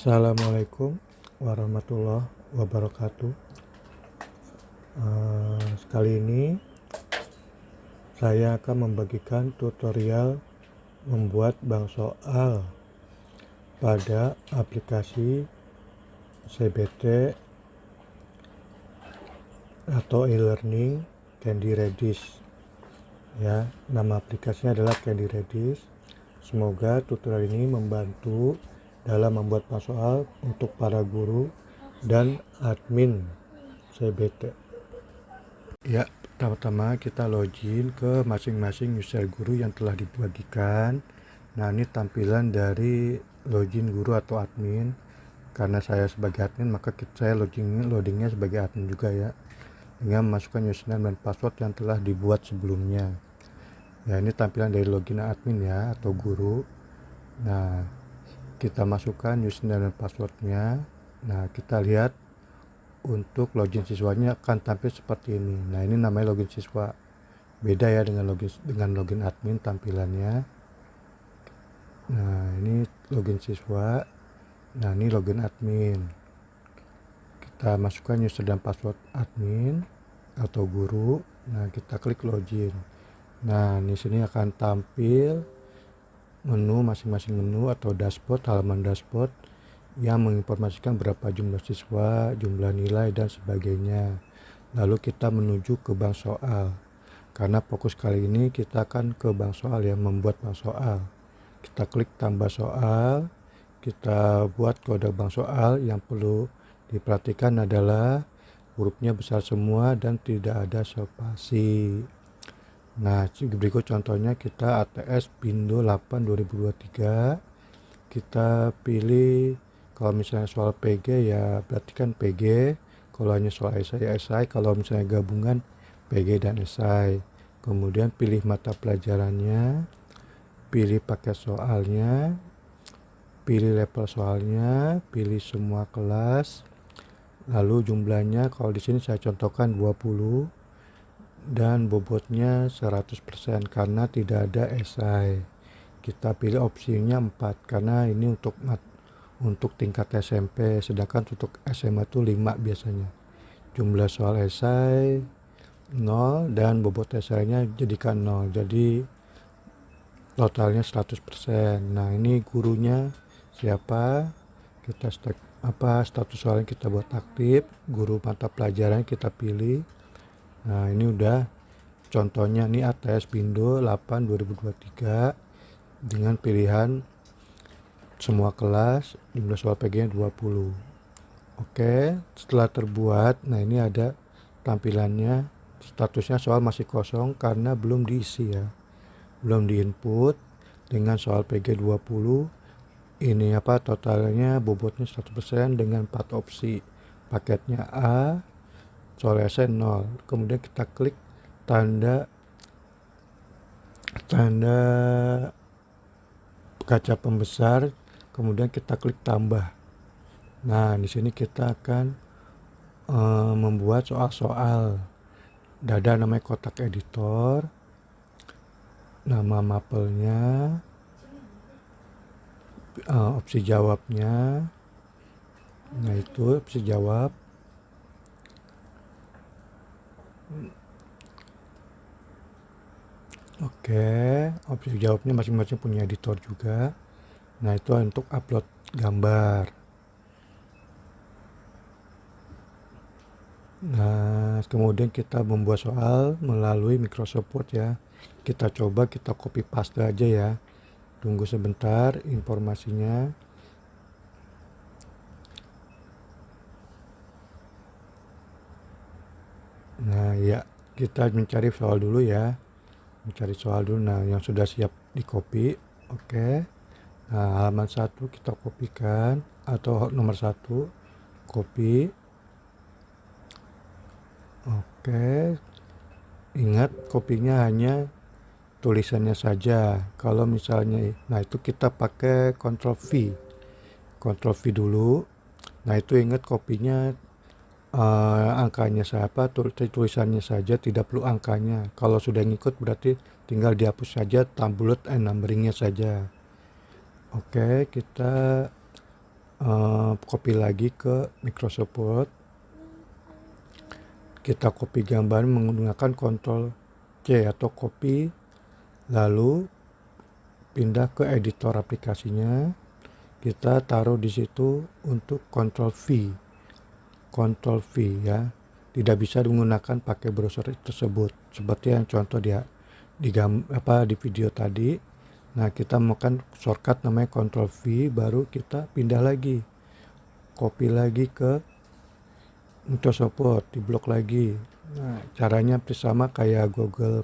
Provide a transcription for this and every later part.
Assalamualaikum warahmatullahi wabarakatuh. Sekali ini saya akan membagikan tutorial membuat bank soal pada aplikasi CBT atau e-learning Candy Redis. Ya, nama aplikasinya adalah Candy Redis. Semoga tutorial ini membantu dalam membuat bank soal untuk para guru dan admin CBT. Ya, pertama-tama kita login ke masing-masing user guru yang telah dibagikan. Nah, ini tampilan dari login guru atau admin. Karena saya sebagai admin, maka saya loadingnya sebagai admin juga ya, dengan memasukkan username dan password yang telah dibuat sebelumnya. Ya, ini tampilan dari login admin ya, atau guru. Nah, kita masukkan username dan passwordnya. Nah, kita lihat untuk login siswanya akan tampil seperti ini. Nah, ini namanya login siswa. Beda ya dengan login admin tampilannya. Nah, ini login siswa. Nah, ini login admin. Kita masukkan user dan password admin atau guru. Nah, kita klik login. Nah, di sini akan tampil menu, masing-masing menu atau dashboard, halaman dashboard yang menginformasikan berapa jumlah siswa, jumlah nilai, dan sebagainya. Lalu kita menuju ke bank soal. Karena fokus kali ini kita akan ke bank soal ya, membuat bank soal. Kita klik tambah soal, kita buat kode bank soal. Yang perlu diperhatikan adalah hurufnya besar semua dan tidak ada spasi. Nah, berikut contohnya kita ATS Pindo 8 2023. Kita pilih, kalau misalnya soal PG ya berarti kan PG, kalau hanya soal esai ya esai, kalau misalnya gabungan PG dan esai. Kemudian pilih mata pelajarannya, pilih paket soalnya, pilih level soalnya, pilih semua kelas, lalu jumlahnya kalau di sini saya contohkan 20 dan bobotnya 100% karena tidak ada esai. Kita pilih opsinya 4 karena ini untuk tingkat SMP, sedangkan untuk SMA itu 5 biasanya. Jumlah soal esai 0 dan bobot esainya jadikan 0, jadi totalnya 100%. Nah, ini gurunya siapa, kita status soalnya kita buat aktif, guru mata pelajaran kita pilih. Nah, ini udah contohnya nih ATS Pindo 8 2023 dengan pilihan semua kelas, jumlah soal PG-nya 20. Oke, setelah terbuat, nah ini ada tampilannya, statusnya soal masih kosong karena belum diisi ya, belum diinput. Dengan soal PG 20, ini totalnya bobotnya 100% dengan 4 opsi. Paketnya A, soal esai 0. Kemudian kita klik tanda kaca pembesar, kemudian kita klik tambah. Nah, di sini kita akan membuat soal-soal. Ada namanya kotak editor, nama mapelnya, opsi jawabnya. Nah, itu opsi jawab. Oke, opsi jawabnya masing-masing punya editor juga. Nah, itu untuk upload gambar. Nah, kemudian kita membuat soal melalui Microsoft Word ya. Kita coba kita copy paste aja ya. Tunggu sebentar informasinya. Nah, ya, kita mencari soal dulu ya. Mencari soal dulu. Nah, yang sudah siap di copy. Oke. Nah, halaman 1 kita kopikan atau nomor 1 copy. Oke, ingat kopinya hanya tulisannya saja. Kalau misalnya, nah itu kita pakai Ctrl V dulu. Nah, itu ingat kopinya angkanya siapa, tulisannya saja, tidak perlu angkanya. Kalau sudah ngikut berarti tinggal dihapus saja bullet and numberingnya saja. Oke, kita copy lagi ke Microsoft Word. Kita copy gambar menggunakan Ctrl C atau copy, lalu pindah ke editor aplikasinya. Kita taruh di situ untuk Ctrl V ya. Tidak bisa menggunakan pakai browser tersebut seperti yang contoh di video tadi. Nah, kita makan shortcut namanya Ctrl V, baru kita pindah lagi, copy lagi ke Microsoft Word, diblok lagi. Nah, caranya sama kayak Google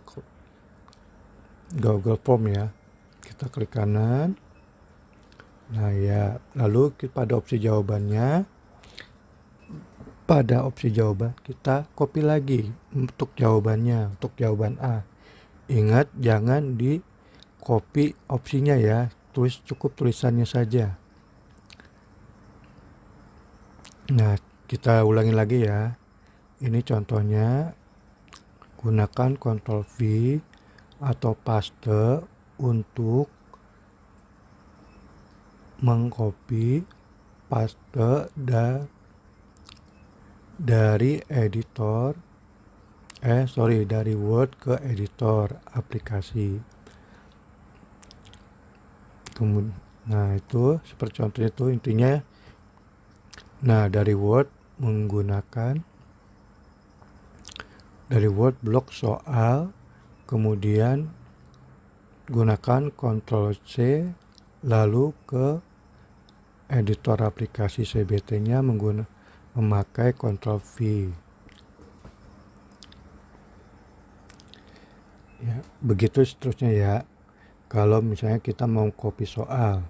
Form ya. Kita klik kanan. Nah ya, lalu pada opsi jawaban kita copy lagi untuk jawabannya, untuk jawaban A. Ingat jangan di copy opsinya ya, cukup tulisannya saja. Nah, kita ulangi lagi ya. Ini contohnya, gunakan Ctrl V atau paste untuk mengcopy paste dari Word ke editor aplikasi. Nah, itu seperti contohnya itu intinya. Nah, dari Word blok soal, kemudian gunakan Ctrl C, lalu ke editor aplikasi CBT-nya memakai Ctrl V. Ya, begitu seterusnya ya. Kalau misalnya kita mau copy soal.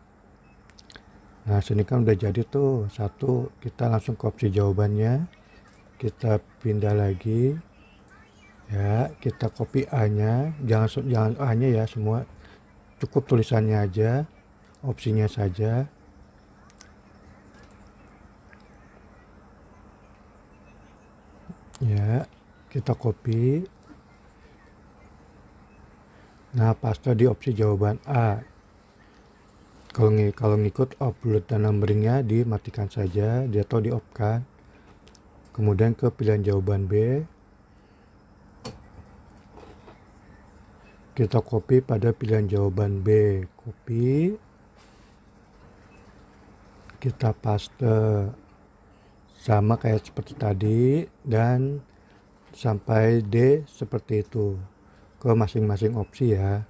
Nah, sini kan udah jadi tuh satu, kita langsung ke opsi jawabannya. Kita pindah lagi. Ya, kita copy A-nya, jangan A-nya ya semua. Cukup tulisannya aja, opsinya saja. Ya, kita copy. Nah, paste di opsi jawaban A. Kalau ngikut upload dan numberingnya dimatikan saja, dia atau di off kan. Kemudian ke pilihan jawaban B. Kita copy pada pilihan jawaban B. Copy. Kita paste sama kayak seperti tadi dan sampai D seperti itu ke masing-masing opsi ya.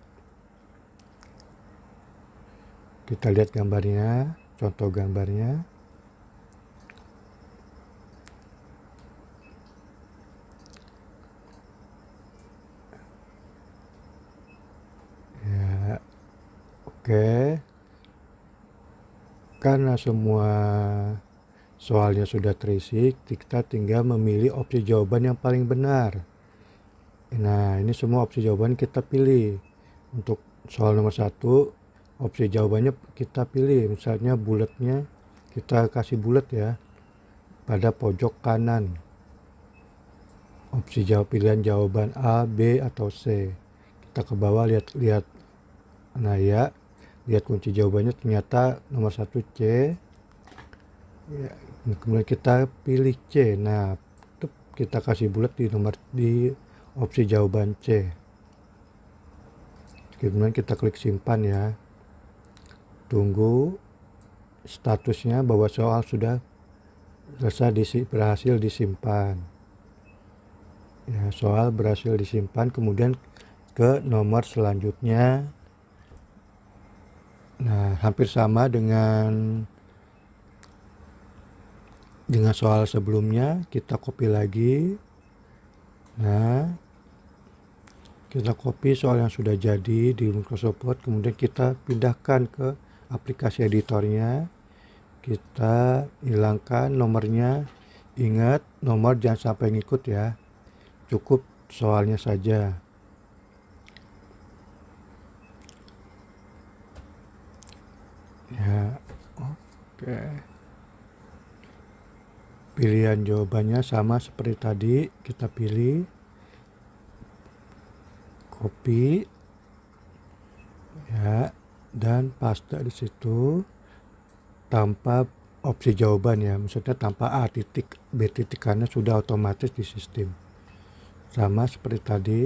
Kita lihat gambarnya, contoh gambarnya. Ya, oke. Karena semua soalnya sudah terisi, kita tinggal memilih opsi jawaban yang paling benar. Nah, ini semua opsi jawaban kita pilih. Untuk soal nomor 1, opsi jawabannya kita pilih. Misalnya bulatnya, kita kasih bulat ya, pada pojok kanan. Opsi pilihan jawaban A, B, atau C. Kita ke bawah lihat. Nah ya, lihat kunci jawabannya ternyata nomor 1 C. Ya, kemudian kita pilih C. Nah, kita kasih bulat di opsi jawaban C. Kemudian kita klik simpan ya. Tunggu statusnya bahwa soal sudah berhasil disimpan. Ya, soal berhasil disimpan, kemudian ke nomor selanjutnya. Nah, hampir sama dengan soal sebelumnya, kita copy lagi. Nah, kita copy soal yang sudah jadi di Microsoft Word, kemudian kita pindahkan ke aplikasi editornya. Kita hilangkan nomornya. Ingat, nomor jangan sampai ngikut ya. Cukup soalnya saja. Ya, oke. Pilihan jawabannya sama seperti tadi, kita pilih, copy, ya, dan paste di situ tanpa opsi jawaban ya, maksudnya tanpa A titik B titik karena sudah otomatis di sistem. Sama seperti tadi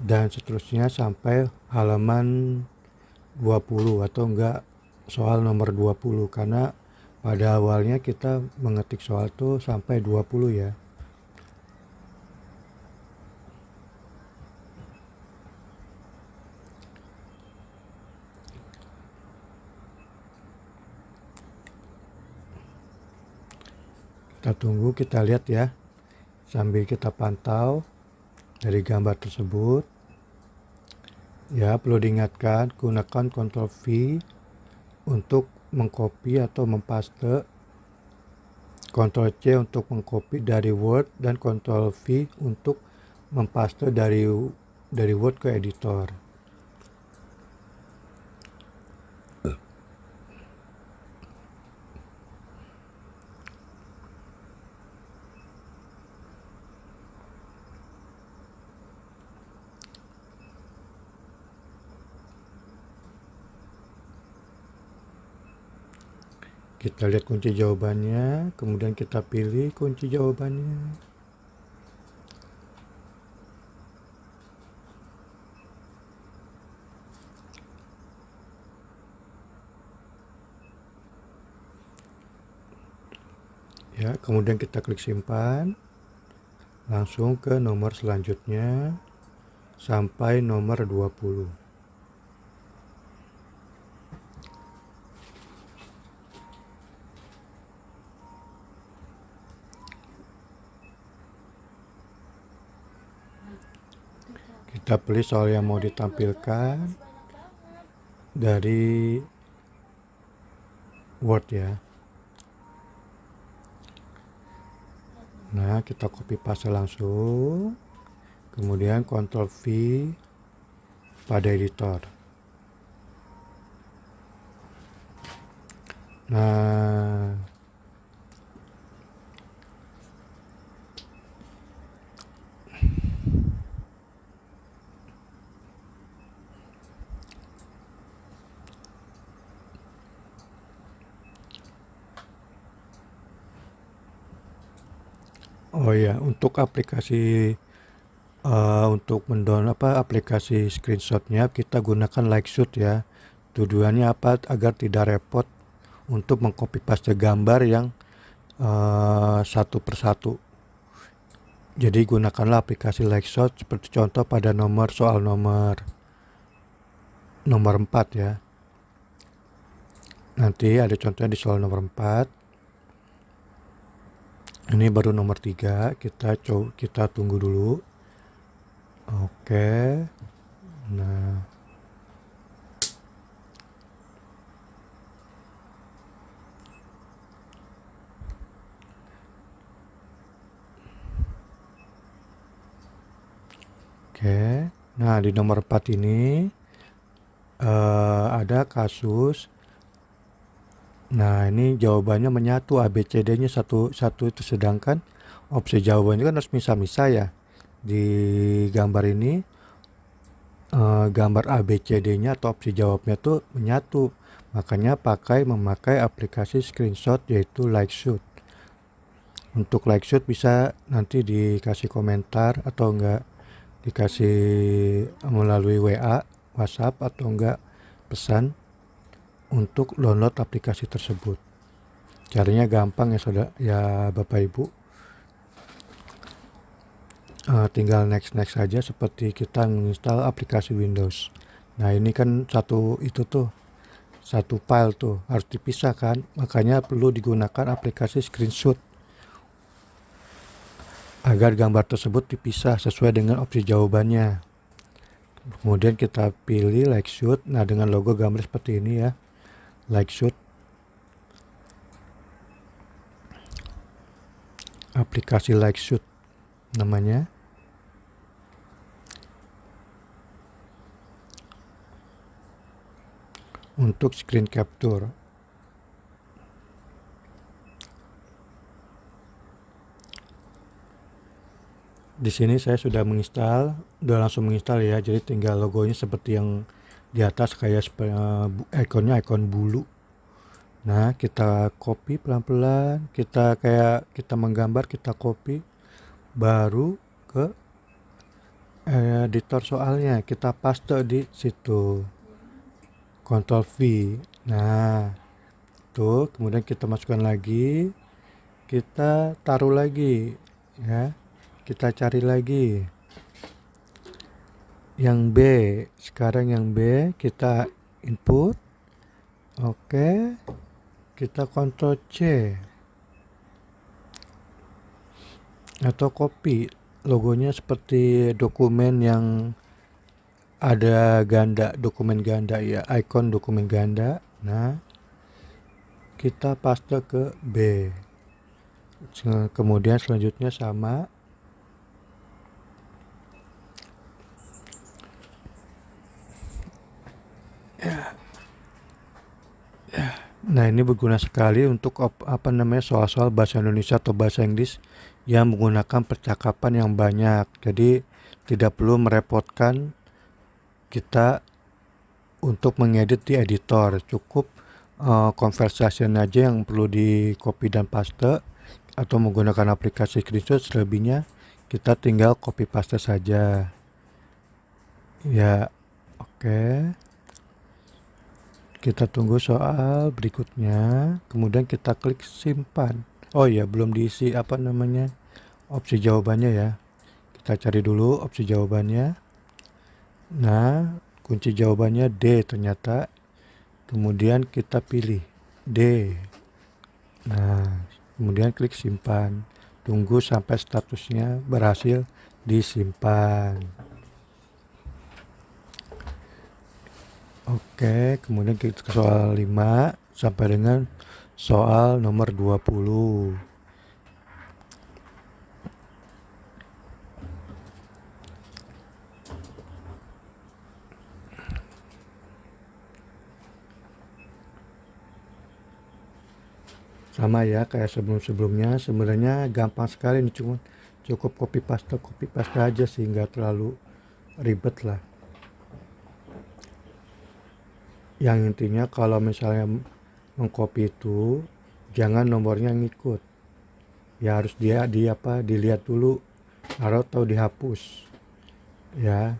dan seterusnya sampai halaman 20 atau enggak soal nomor 20 karena pada awalnya kita mengetik soal itu sampai 20 ya. Kita tunggu, kita lihat ya, sambil kita pantau dari gambar tersebut. Ya, perlu diingatkan gunakan Ctrl V untuk mengcopy atau mempaste, Ctrl C untuk mengcopy dari Word, dan Ctrl V untuk mempaste dari Word ke editor. Kita lihat kunci jawabannya, kemudian kita pilih kunci jawabannya. Ya, kemudian kita klik simpan. Langsung ke nomor selanjutnya sampai nomor 20. Kita pilih soal yang mau ditampilkan dari Word ya. Nah, kita copy paste langsung. Kemudian Ctrl V pada editor. Nah, oh ya, untuk aplikasi untuk mendownload aplikasi screenshotnya kita gunakan Likeshoot ya. Tujuannya apa? Agar tidak repot untuk mengcopy paste gambar yang satu persatu. Jadi gunakanlah aplikasi Likeshoot seperti contoh pada soal nomor 4 ya. Nanti ada contohnya di soal nomor 4. Ini baru nomor 3, kita tunggu dulu. Oke. Nah, oke. Nah, di nomor 4 ini ada kasus. Nah, ini jawabannya menyatu, ABCD-nya satu itu, sedangkan opsi jawabannya kan harus misah-misah ya. Di gambar ini gambar ABCD-nya atau opsi jawabnya tuh menyatu. Makanya memakai aplikasi screenshot yaitu Likeshoot. Untuk Likeshoot bisa nanti dikasih komentar atau enggak dikasih melalui WA, WhatsApp atau enggak pesan untuk download aplikasi tersebut. Caranya gampang ya Bapak Ibu. Tinggal next saja seperti kita menginstal aplikasi Windows. Nah, ini kan satu file tuh harus dipisahkan, makanya perlu digunakan aplikasi screenshot agar gambar tersebut dipisah sesuai dengan opsi jawabannya. Kemudian kita pilih Likeshoot. Nah, dengan logo gambar seperti ini ya, Likeshoot, aplikasi Likeshoot namanya. Untuk screen capture. Di sini saya sudah langsung menginstal ya, jadi tinggal logonya seperti yang di atas kayak ikonnya ikon bulu. Nah, kita copy pelan-pelan, kita menggambar, kita copy, baru ke editor soalnya, kita paste di situ. Ctrl V. Nah, tuh, kemudian kita masukkan lagi, kita taruh lagi, ya. Kita cari lagi. Yang B, sekarang yang B kita input. Oke. Kita Ctrl C. Atau copy logonya seperti dokumen yang ada dokumen ganda ya, icon dokumen ganda. Nah, kita paste ke B. Kemudian selanjutnya sama. Nah, ini berguna sekali untuk soal-soal bahasa Indonesia atau bahasa Inggris yang menggunakan percakapan yang banyak. Jadi tidak perlu merepotkan kita untuk mengedit di editor. Cukup conversation aja yang perlu di copy dan paste, atau menggunakan aplikasi screenshot. Selebihnya kita tinggal copy paste saja. Ya, oke. Kita tunggu soal berikutnya, kemudian kita klik simpan. Oh ya, belum diisi opsi jawabannya ya. Kita cari dulu opsi jawabannya. Nah, kunci jawabannya D ternyata. Kemudian kita pilih D. Nah, kemudian klik simpan. Tunggu sampai statusnya berhasil disimpan. Oke, kemudian kita ke soal 5 sampai dengan soal nomor 20. Sama ya kayak sebelum-sebelumnya, sebenarnya gampang sekali nih, cukup copy paste aja sih, nggak terlalu ribet lah. Yang intinya kalau misalnya mengcopy itu jangan nomornya ngikut. Ya harus dilihat dulu atau dihapus. Ya.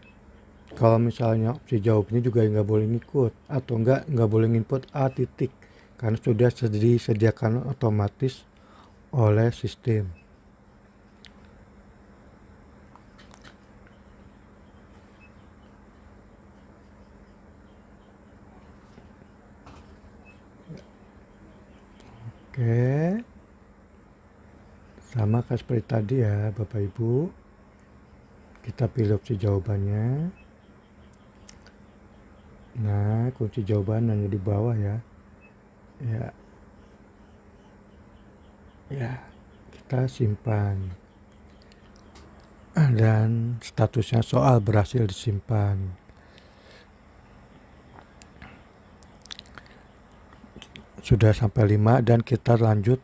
Kalau misalnya opsi jawabnya juga nggak boleh ngikut, atau nggak boleh input A titik, karena sudah disediakan otomatis oleh sistem. Oke, sama kayak seperti tadi ya Bapak Ibu. Kita pilih opsi jawabannya. Nah, kunci jawaban hanya di bawah ya. Ya, kita simpan. Dan statusnya soal berhasil disimpan. Sudah sampai 5 dan kita lanjut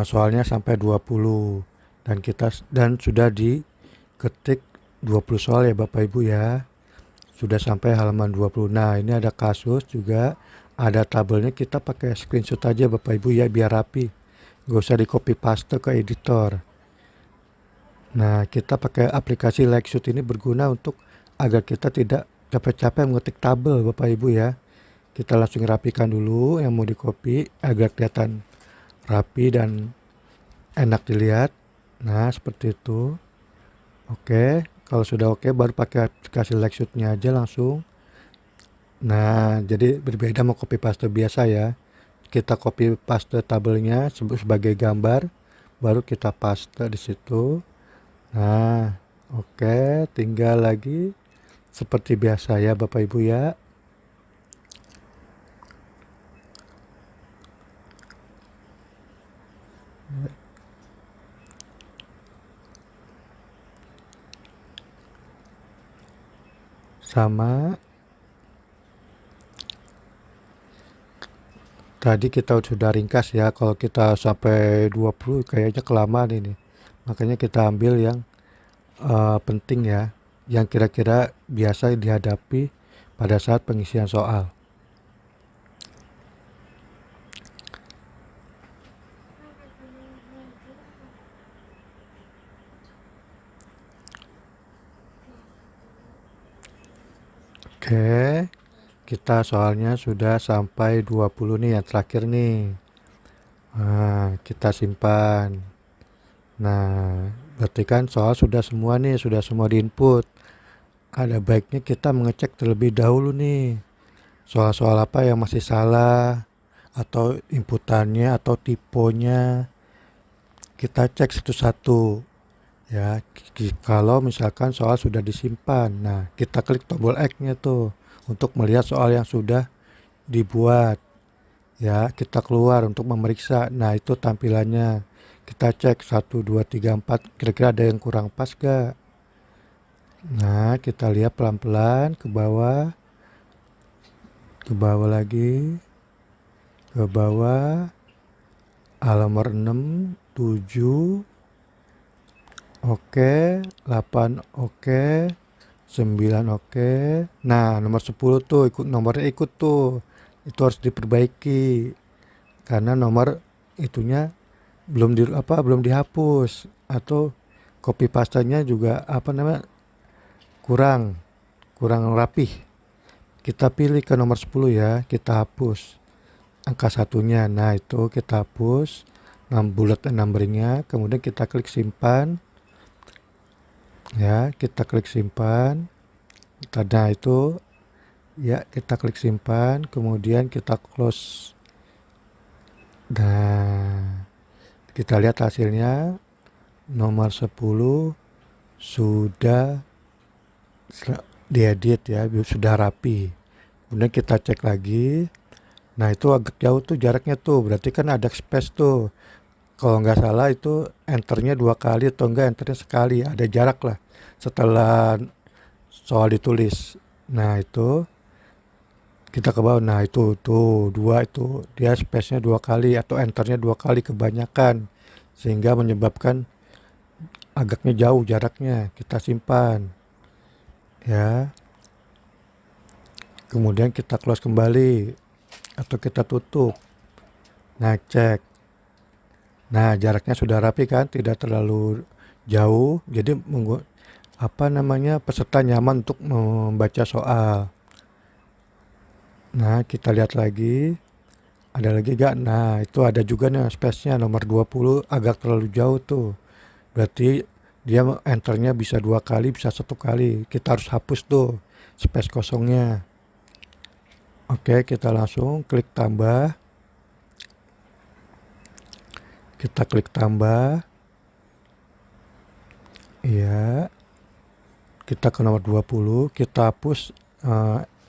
soalnya sampai 20 dan sudah diketik 20 soal ya Bapak Ibu ya. Sudah sampai halaman 20. Nah, ini ada kasus juga, ada tabelnya, kita pakai screenshot aja Bapak Ibu ya biar rapi. Gak usah di copy paste ke editor. Nah, kita pakai aplikasi Likeshoot ini berguna untuk agar kita tidak capek-capek mengetik tabel Bapak Ibu ya. Kita langsung rapikan dulu yang mau di copy agar kelihatan rapi dan enak dilihat. Nah, seperti itu. Oke, kalau sudah oke baru pakai aplikasi Likeshoot-nya aja langsung. Nah, jadi berbeda mau copy paste biasa ya. Kita copy paste tabelnya sebagai gambar, baru kita paste di situ. Nah, oke, tinggal lagi seperti biasa ya Bapak Ibu ya. Sama. Tadi kita sudah ringkas ya, kalau kita sampai 20 kayaknya kelamaan ini. Makanya kita ambil yang penting ya, yang kira-kira biasa dihadapi pada saat pengisian soal. Oke, kita soalnya sudah sampai 20 nih, yang terakhir nih. Nah, kita simpan. Nah, berarti kan soal sudah semua nih, sudah semua diinput. Ada baiknya kita mengecek terlebih dahulu nih, soal-soal apa yang masih salah, atau inputannya, atau tipenya. Kita cek satu-satu. Ya, kalau misalkan soal sudah disimpan, nah kita klik tombol X-nya tuh untuk melihat soal yang sudah dibuat. Ya, kita keluar untuk memeriksa. Nah, itu tampilannya. Kita cek 1, 2, 3, 4, kira-kira ada yang kurang pas gak? Nah, kita lihat pelan-pelan ke bawah lagi, ke bawah, nomor 6, 7, oke, 8 oke, 9 oke. Nah, nomor 10 tuh nomornya ikut tuh. Itu harus diperbaiki karena nomor itunya belum dihapus, atau copy pastanya juga kurang rapih. Kita pilih ke nomor 10 ya, kita hapus angka satunya. Nah, itu kita hapus 6 bullet numberingnya, kemudian kita klik simpan. Ya, kita klik simpan. Nah, itu ya, kita klik simpan, kemudian kita close. Nah, kita lihat hasilnya. Nomor 10 sudah diedit ya, sudah rapi. Kemudian kita cek lagi. Nah, itu agak jauh tuh jaraknya tuh, berarti kan ada space tuh. Kalau nggak salah itu enternya 2 kali atau enggak enternya sekali, ada jarak lah setelah soal ditulis. Nah, itu kita ke bawah. Nah, itu tuh 2, itu dia space-nya 2 kali atau enternya 2 kali kebanyakan, sehingga menyebabkan agaknya jauh jaraknya. Kita simpan ya, kemudian kita close kembali atau kita tutup. Nah, cek. Nah, jaraknya sudah rapi kan, tidak terlalu jauh, jadi peserta nyaman untuk membaca soal. Nah, kita lihat lagi, ada lagi gak? Nah, itu ada juga nih space-nya, nomor 20 agak terlalu jauh tuh, berarti dia enternya bisa 2 kali, bisa 1 kali. Kita harus hapus tuh space kosongnya. Oke, kita langsung klik tambah. Kita klik tambah. Iya. Kita ke nomor 20, kita hapus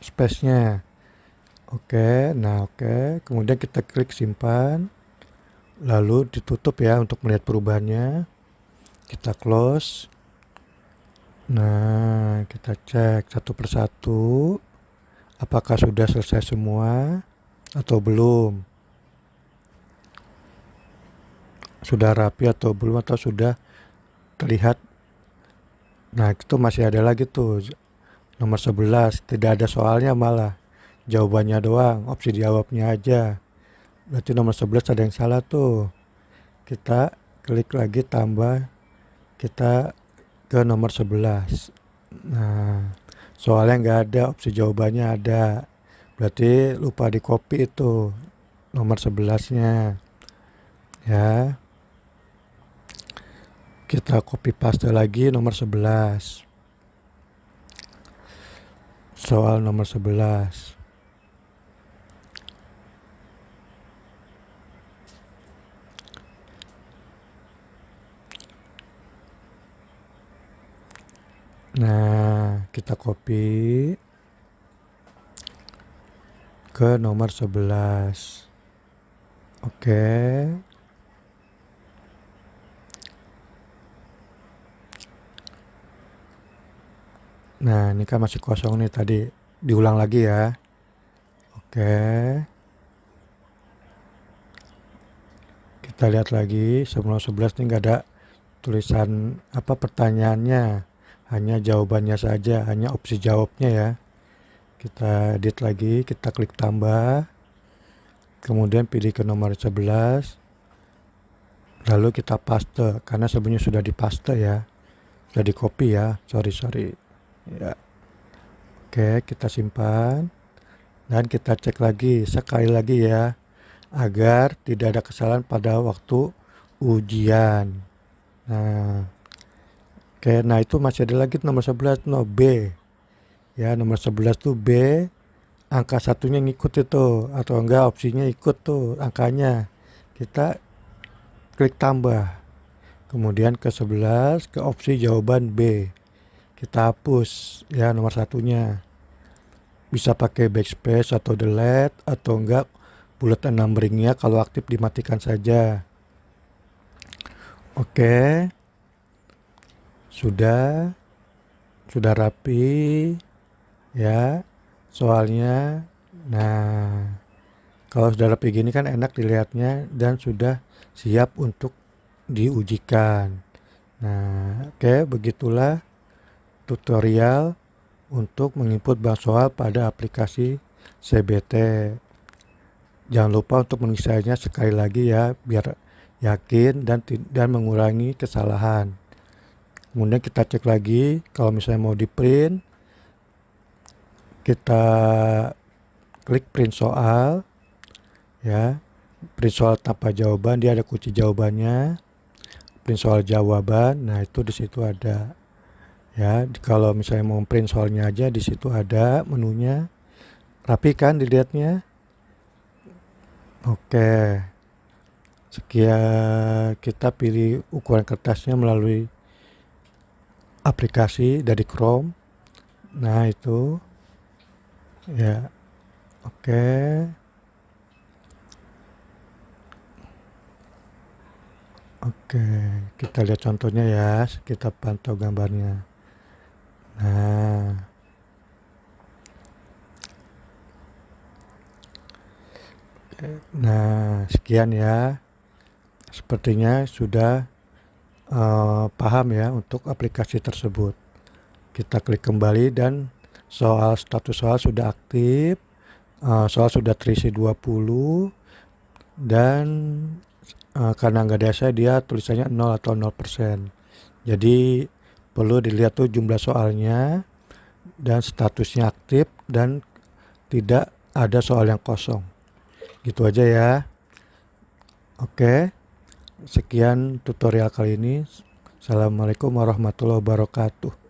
space-nya. Oke, nah oke. Kemudian kita klik simpan. Lalu ditutup ya untuk melihat perubahannya. Kita close. Nah, kita cek satu persatu. Apakah sudah selesai semua atau belum? Sudah rapi atau belum, atau sudah terlihat? Nah, itu masih ada lagi tuh. Nomor 11, tidak ada soalnya malah. Jawabannya doang, opsi jawabnya aja. Berarti nomor 11 ada yang salah tuh. Kita klik lagi tambah. Kita ke nomor 11. Nah, soalnya nggak ada, opsi jawabannya ada. Berarti lupa di copy itu nomor 11-nya. Ya. Kita copy paste lagi nomor 11. Soal nomor 11. Nah, kita copy ke nomor 11. Oke. Nah, ini kan masih kosong nih tadi. Diulang lagi ya. Oke. Kita lihat lagi, sebelum 11 nih nggak ada tulisan pertanyaannya. Hanya jawabannya saja, hanya opsi jawabnya ya. Kita edit lagi, kita klik tambah, kemudian pilih ke nomor 11, lalu kita paste, karena sebelumnya sudah dipaste ya, sudah di copy ya, sorry ya. Oke, kita simpan dan kita cek lagi sekali lagi ya, agar tidak ada kesalahan pada waktu ujian. Nah, oke, nah itu masih ada lagi nomor 11, no B ya, nomor 11 tuh B, angka satunya ngikut itu, atau enggak opsinya ikut tuh angkanya, kita klik tambah, kemudian ke 11, ke opsi jawaban B, kita hapus ya nomor satunya, bisa pakai backspace atau delete, atau enggak bullet and numberingnya kalau aktif dimatikan saja. Oke, sudah rapi ya soalnya. Nah, kalau sudah rapi gini kan enak dilihatnya dan sudah siap untuk diujikan. Nah, oke, begitulah tutorial untuk menginput bank soal pada aplikasi CBT. Jangan lupa untuk mengisahnya sekali lagi ya, biar yakin dan mengurangi kesalahan. Kemudian kita cek lagi, kalau misalnya mau di print, kita klik print soal ya, print soal tanpa jawaban, dia ada kunci jawabannya, print soal jawaban, nah itu di situ ada ya. Kalau misalnya mau print soalnya aja, di situ ada menunya, rapi kan dilihatnya. Oke, sekian, kita pilih ukuran kertasnya melalui aplikasi dari Chrome. Nah itu ya, oke. Oke, kita lihat contohnya ya, kita pantau gambarnya. Nah, sekian ya. Sepertinya sudah paham ya untuk aplikasi tersebut. Kita klik kembali dan status soal sudah aktif, soal sudah terisi 20, dan karena nggak ada saya, dia tulisannya 0 atau 0%. Jadi perlu dilihat tuh jumlah soalnya dan statusnya aktif dan tidak ada soal yang kosong. Gitu aja ya. Oke, sekian tutorial kali ini. Assalamualaikum warahmatullahi wabarakatuh.